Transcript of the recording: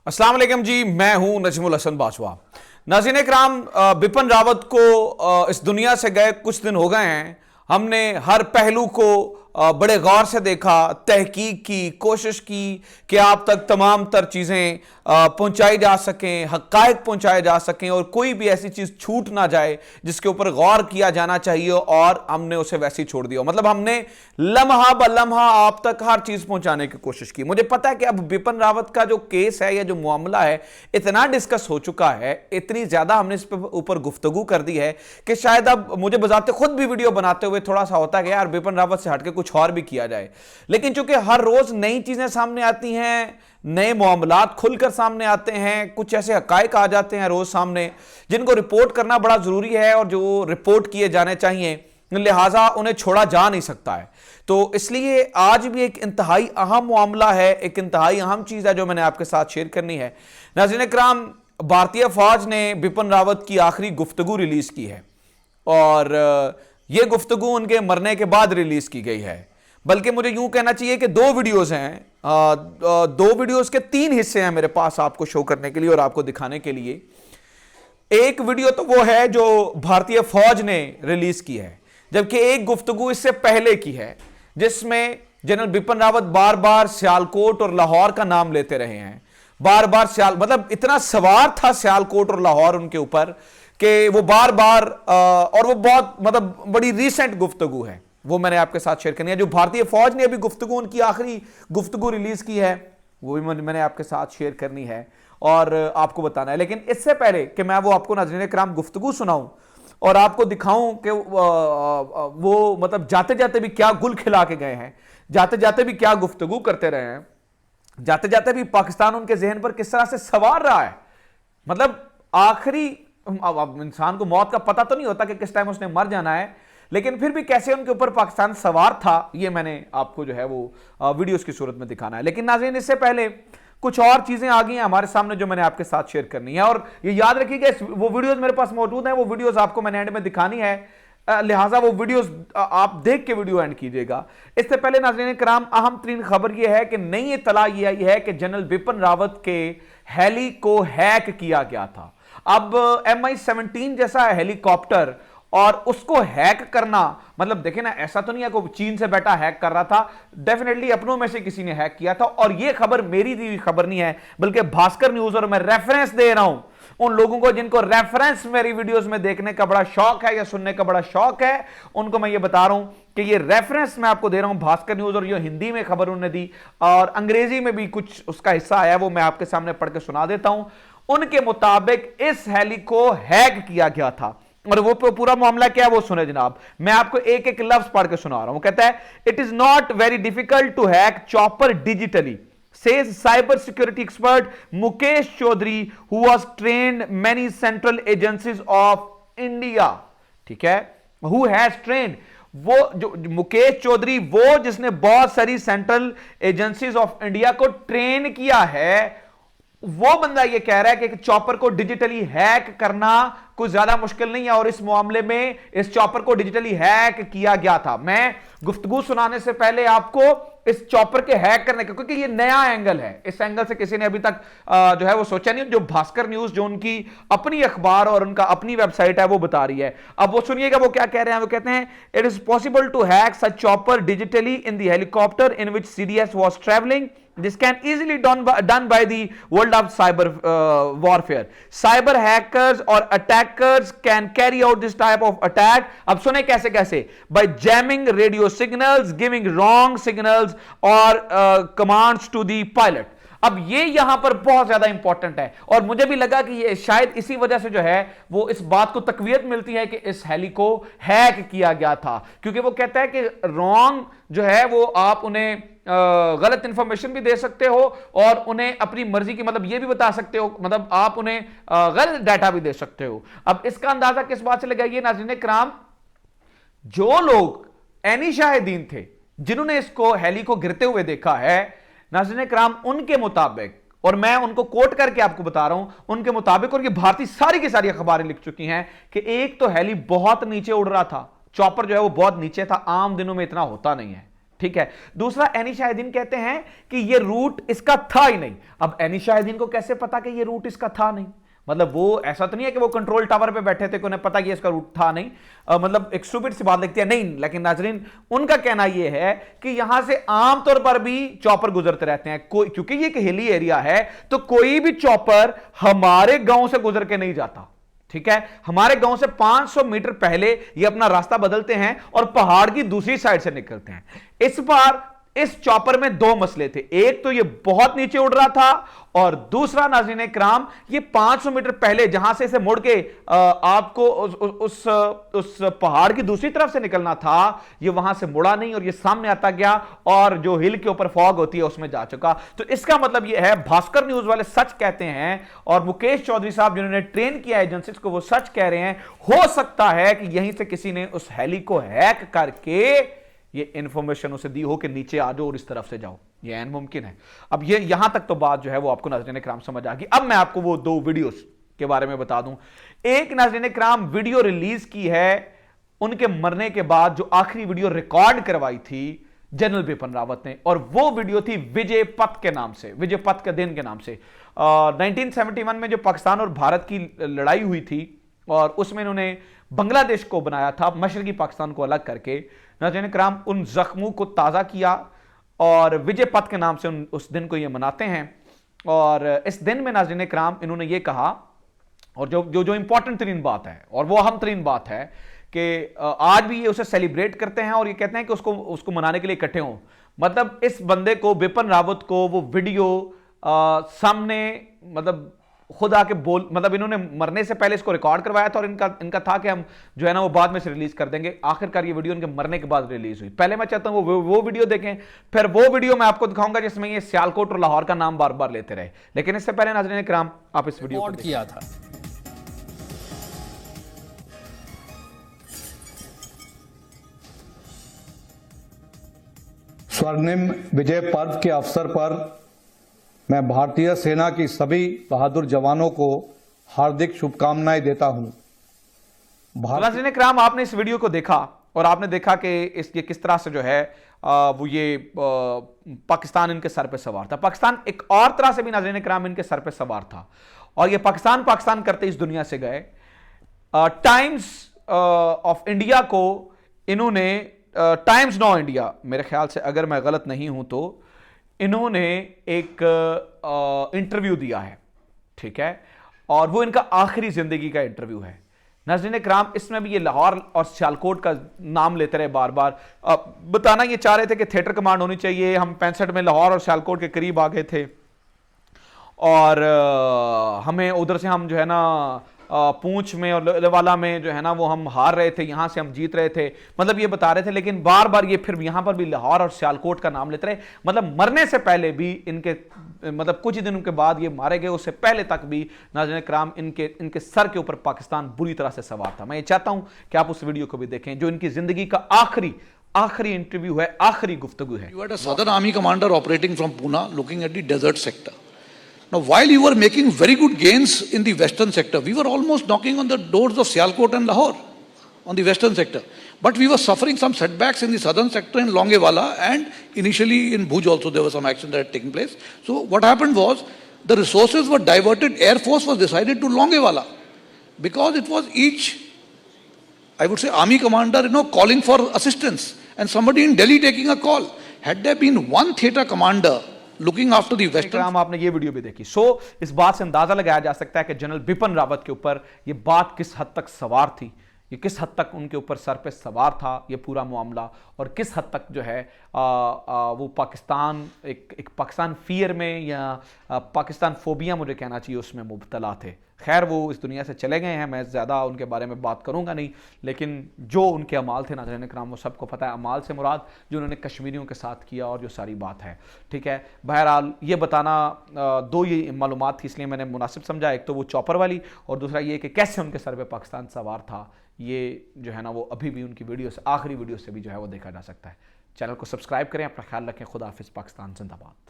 अस्सलाम वालेकुम जी, मैं हूं नजमुल हसन बाजवा। नाज़रीन इकराम, बिपिन रावत को इस दुनिया से गए कुछ दिन हो गए हैं। हमने हर पहलू को बड़े गौर से देखा, तहकीक की कोशिश की कि आप तक तमाम तर चीज़ें पहुंचाई जा सकें, हक़ाइक़ पहुंचाए जा सकें और कोई भी ऐसी चीज़ छूट ना जाए जिसके ऊपर गौर किया जाना चाहिए, और हमने उसे वैसे ही छोड़ दिया। मतलब हमने लम्हा ब लम्हा आप तक हर चीज़ पहुंचाने की कोशिश की। मुझे पता है कि अब बिपिन रावत का जो केस है या जो मामला है इतना डिस्कस हो चुका है, इतनी ज़्यादा हमने इस पर ऊपर गुफ्तगू कर दी है कि शायद अब मुझे बजाते खुद भी वीडियो बनाते हुए थोड़ा सा होता है कि यार बिपिन रावत से हटके कुछ और भी किया जाए। लेकिन चूंकि हर रोज नई चीजें सामने आती हैं, नए मामलात खुलकर सामने आते हैं, कुछ ऐसे हकायक आ जाते हैं रोज सामने जिनको रिपोर्ट करना बड़ा जरूरी है और जो रिपोर्ट किए जाने चाहिए, लिहाजा उन्हें छोड़ा जा नहीं सकता है। तो इसलिए आज भी एक इंतहाई अहम मामला है, एक इंतहाई अहम चीज है जो मैंने आपके साथ शेयर करनी है। नाज़रीन इकराम, भारतीय फौज ने बिपिन रावत की आखिरी गुफ्तगू रिलीज की है और यह गुफ्तगू उनके मरने के बाद रिलीज की गई है। बल्कि मुझे यूं कहना चाहिए कि दो वीडियोस हैं, दो वीडियोस के तीन हिस्से हैं मेरे पास आपको शो करने के लिए और आपको दिखाने के लिए। एक वीडियो तो वो है जो भारतीय फौज ने रिलीज की है, जबकि एक गुफ्तगू इससे पहले की है जिसमें जनरल बिपिन रावत बार बार सियालकोट और लाहौर का नाम लेते रहे हैं। बार बार मतलब इतना सवार था सियालकोट और लाहौर उनके ऊपर कि वो बार बार और वो बहुत मतलब बड़ी रीसेंट गुफ्तगू है, वो मैंने आपके साथ शेयर करनी है। जो भारतीय फौज ने अभी गुफ्तगू, उनकी आखिरी गुफ्तगू रिलीज की है, वो भी मैंने आपके साथ शेयर करनी है और आपको बताना है। लेकिन इससे पहले कि मैं वो आपको नाज़रीन इकराम गुफ्तगू सुनाऊं और आपको दिखाऊं कि वो मतलब जाते जाते भी क्या गुल खिला के गए हैं, जाते जाते भी क्या गुफ्तगू करते रहे हैं, जाते जाते भी पाकिस्तान उनके जहन पर किस तरह से सवार रहा है। मतलब आखिरी, अब इंसान को मौत का पता तो नहीं होता कि किस टाइम उसने मर जाना है, लेकिन फिर भी कैसे उनके ऊपर पाकिस्तान सवार था, ये मैंने आपको जो है वो वीडियोस की सूरत में दिखाना है। लेकिन नाज़रीन, इससे पहले कुछ और चीजें आ गई हैं हमारे सामने जो मैंने आपके साथ शेयर करनी है, और ये याद रखिएगा वो वीडियोस मेरे पास मौजूद हैं, वो वीडियोस आपको मैंने एंड में दिखानी है, लिहाजा वो वीडियोस आप देख के वीडियो एंड कीजिएगा। इससे पहले नाज़रीन कराम, अहम तरीन खबर यह है कि नई इत्तला यह आई है कि जनरल बिपिन रावत के हेली को हैक किया गया था। अब MI-17 जैसा हेलीकॉप्टर और उसको हैक करना, मतलब देखें ना, ऐसा तो नहीं है कि चीन से बैठा हैक कर रहा था, डेफिनेटली अपनों में से किसी ने हैक किया था। और यह खबर मेरी दी हुई खबर नहीं है, बल्कि भास्कर न्यूज, और मैं रेफरेंस दे रहा हूं उन लोगों को जिनको रेफरेंस मेरी वीडियोस में देखने का बड़ा शौक है या सुनने का बड़ा शौक है, उनको मैं ये बता रहा हूं कि ये रेफरेंस मैं आपको दे रहा हूं भास्कर न्यूज, और ये हिंदी में खबर उन्होंने दी और अंग्रेजी में भी कुछ उसका हिस्सा आया, वो मैं आपके सामने पढ़ के सुना देता हूं। उनके मुताबिक इस हेली को हैक किया गया था, और वो पूरा मामला क्या है वो सुने जनाब। मैं आपको एक एक लफ्ज पढ़ के सुना रहा हूं। वो कहता है, it is not very difficult to hack chopper digitally, says cyber security expert Mukesh Chaudhary, who was trained many central agencies of India. ठीक है, who has trained, वो जो मुकेश चौधरी, वो जिसने बहुत सारी सेंट्रल एजेंसीज ऑफ इंडिया को ट्रेन किया है, वो बंदा ये कह रहा है कि चॉपर को डिजिटली हैक करना कुछ ज्यादा मुश्किल नहीं है, और इस मामले में इस चॉपर को डिजिटली हैक किया गया था। मैं गुफ्तगू सुनाने से पहले आपको इस चॉपर के हैक करने का, क्योंकि ये नया एंगल है, इस एंगल से किसी ने अभी तक जो है वो सोचा नहीं, जो भास्कर न्यूज जो उनकी अपनी अखबार और उनका अपनी वेबसाइट है वो बता रही है। अब वो सुनिएगा वो क्या कह रहे हैं। वो कहते हैं, it is possible to hack such chopper digitally in the helicopter in which CDS was traveling. This can easily done by the world of cyber warfare. Cyber hackers or attackers can carry out this type of attack. अब सुने कैसे कैसे, by jamming radio signals, giving wrong signals or commands to the pilot. अब ये यहां पर बहुत ज्यादा इंपॉर्टेंट है, और मुझे भी लगा कि ये शायद इसी वजह से जो है वो इस बात को तकवीयत मिलती है कि इस हेली को हैक किया गया था, क्योंकि वो कहता है कि रॉन्ग जो है वो आप उन्हें गलत इंफॉर्मेशन भी दे सकते हो और उन्हें अपनी मर्जी की, मतलब ये भी बता सकते हो, मतलब आप उन्हें गलत डाटा भी दे सकते हो। अब इसका अंदाजा किस बात से लगाइए नाज़रीन कराम, जो लोग ऐनी शाहिदीन थे जिन्होंने इसको हेली को गिरते हुए देखा है नाज़रीन कराम, उनके मुताबिक, और मैं उनको कोट करके आपको बता रहा हूं, उनके मुताबिक, और ये भारतीय सारी की सारी अखबारें लिख चुकी हैं कि एक तो हेली बहुत नीचे उड़ रहा था, चॉपर जो है वो बहुत नीचे था, आम दिनों में इतना होता नहीं है, ठीक है। दूसरा, एनी शाहिदीन कहते हैं कि ये रूट इसका था ही नहीं। अब एनी शाहिदीन को कैसे पता कि ये रूट इसका था नहीं? मतलब वो ऐसा तो नहीं है कि वो कंट्रोल टावर पे बैठे थे कि उन्हें पता कि इसका रूट था नहीं, मतलब एक स्टूपिड सी बात लगती है नहीं। लेकिन नाजरीन, उनका कहना यह है कि यहां से आमतौर पर भी चॉपर गुजरते रहते हैं, कोई क्योंकि ये एक हिली एरिया है तो कोई भी चॉपर हमारे गांव से गुजर के नहीं जाता। ठीक है, हमारे गांव से 500 मीटर पहले ये अपना रास्ता बदलते हैं और पहाड़ की दूसरी साइड से निकलते हैं। इस बार इस चॉपर में दो मसले थे, एक तो ये बहुत नीचे उड़ रहा था और दूसरा नाज़रीन इकराम ये 500 मीटर पहले जहां से इसे मुड़ के आपको उस पहाड़ की दूसरी तरफ से निकलना था, ये वहां से मुड़ा नहीं और ये सामने आता गया और जो हिल के ऊपर फॉग होती है उसमें जा चुका। तो इसका मतलब ये है, भास्कर न्यूज वाले सच कहते हैं और मुकेश चौधरी साहब जिन्होंने ट्रेन किया एजेंसीज को वो सच कह रहे हैं। हो सकता है कि यहीं से किसी ने उस हेली को हैक करके ये इंफॉर्मेशन उसे दी हो कि नीचे आ जाओ और इस तरफ से जाओ, ये ऐन मुमकिन है। अब ये यहां तक तो बात जो है वो आपको नाज़रीन इकराम समझ आ गई। अब मैं आपको वो दो वीडियोस के बारे में बता दूं। एक नाज़रीन इकराम वीडियो रिलीज की है उनके मरने के बाद, जो आखिरी वीडियो रिकॉर्ड करवाई थी जनरल बिपिन रावत ने, और वो वीडियो थी विजय पथ के नाम से, विजय पथ के दिन के नाम से। 1971 में जो पाकिस्तान और भारत की लड़ाई हुई थी और उसमें इन्होंने बांग्लादेश को बनाया था मशरकी पाकिस्तान को अलग करके। नाज़रीन इकराम, उन जख्मों को ताज़ा किया और विजय पथ के नाम से उस दिन को ये मनाते हैं। और इस दिन में नाज़रीन इकराम इन्होंने ये कहा, और जो इंपॉर्टेंट तरीन बात है और वो अहम तरीन बात है कि आज भी ये उसे सेलिब्रेट करते हैं और ये कहते हैं कि उसको मनाने के लिए इकट्ठे हों। मतलब इस बंदे को, बिपिन रावत को, वो वीडियो सामने मतलब खुद आके बोल, मतलब इन्होंने मरने से पहले इसको रिकॉर्ड करवाया था और इनका था कि हम जो है ना वो बाद में से रिलीज कर देंगे। आखिरकार ये वीडियो इनके मरने के बाद रिलीज हुई। पहले मैं चाहता हूं वो वीडियो देखें, फिर वो वीडियो मैं आपको दिखाऊंगा जिसमें ये सियालकोट और लाहौर का नाम बार बार लेते रहे। लेकिन इससे पहले नाज़रीन इकराम आप इस वीडियो को किया था। स्वर्णिम विजय पर्व के अवसर पर मैं भारतीय सेना की सभी बहादुर जवानों को हार्दिक शुभकामनाएं देता हूं। नाज़रीन इकराम, आपने इस वीडियो को देखा और आपने देखा कि ये किस तरह से जो है वो ये पाकिस्तान इनके सर पे सवार था। पाकिस्तान एक और तरह से भी नाज़रीन इकराम इनके सर पे सवार था और ये पाकिस्तान करते इस दुनिया से गए। टाइम्स ऑफ इंडिया को इन्होंने, टाइम्स नाउ इंडिया मेरे ख्याल से, अगर मैं गलत नहीं हूं तो, इन्होंने एक इंटरव्यू दिया है, ठीक है, और वो इनका आखिरी जिंदगी का इंटरव्यू है। नाज़रीन इकराम, इसमें भी ये लाहौर और सियालकोट का नाम लेते रहे बार बार। बताना ये चाह रहे थे कि थिएटर कमांड होनी चाहिए। हम 65 में लाहौर और सियालकोट के करीब आ गए थे और हमें उधर से हम जो है ना पूंछ में और लेवाला में जो है ना वो हम हार रहे थे, यहां से हम जीत रहे थे, मतलब ये बता रहे थे। लेकिन बार बार ये फिर यहां पर भी लाहौर और सियालकोट का नाम लेते रहे। मतलब मरने से पहले भी इनके, मतलब कुछ ही दिनों के बाद ये मारे गए, उससे पहले तक भी नाज़रीन इकराम इनके सर के ऊपर पाकिस्तान बुरी तरह से सवार था। मैं ये चाहता हूं कि आप उस वीडियो को भी देखें जो इनकी जिंदगी का आखिरी इंटरव्यू है, आखिरी गुफ्तगू है। You had a Southern Army commander operating from Pune, looking at the desert sector. Now, while you were making very good gains in the western sector, we were almost knocking on the doors of Sialkot and Lahore on the western sector. But we were suffering some setbacks in the southern sector in Longewala, and initially in Bhuj also there was some action that had taken place. So what happened was the resources were diverted. Air Force was decided to Longewala because it was each, I would say, army commander, calling for assistance, and somebody in Delhi taking a call. Had there been one theatre commander looking after the western, आपने ये video भी देखी। सो इस बात से अंदाजा लगाया जा सकता है कि जनरल बिपिन रावत के ऊपर ये बात किस हद तक सवार थी, ये किस हद तक उनके ऊपर सर पे सवार था ये पूरा मामला, और किस हद तक जो है वो पाकिस्तान एक पाकिस्तान फियर में या पाकिस्तान फोबिया मुझे कहना चाहिए उसमें मुब्तला थे। खैर वो इस दुनिया से चले गए हैं, मैं ज़्यादा उनके बारे में बात करूंगा नहीं, लेकिन जो उनके अमाल थे नाज़रीन इकराम वो सबको पता है। अमाल से मुराद जो उन्होंने कश्मीरियों के साथ किया और जो सारी बात है, ठीक है। बहरहाल ये बताना दो ये मालूमात थी इसलिए मैंने मुनासिब समझा, एक तो वो चॉपर वाली और दूसरा ये कि कैसे उनके सर पे पाकिस्तान सवार था। ये जो है ना वो अभी भी उनकी वीडियो से, आखिरी वीडियो से भी जो है वो देखा जा सकता है। चैनल को सब्सक्राइब करें, अपना ख्याल रखें। खुदा हाफिज़। पाकिस्तान जिंदाबाद।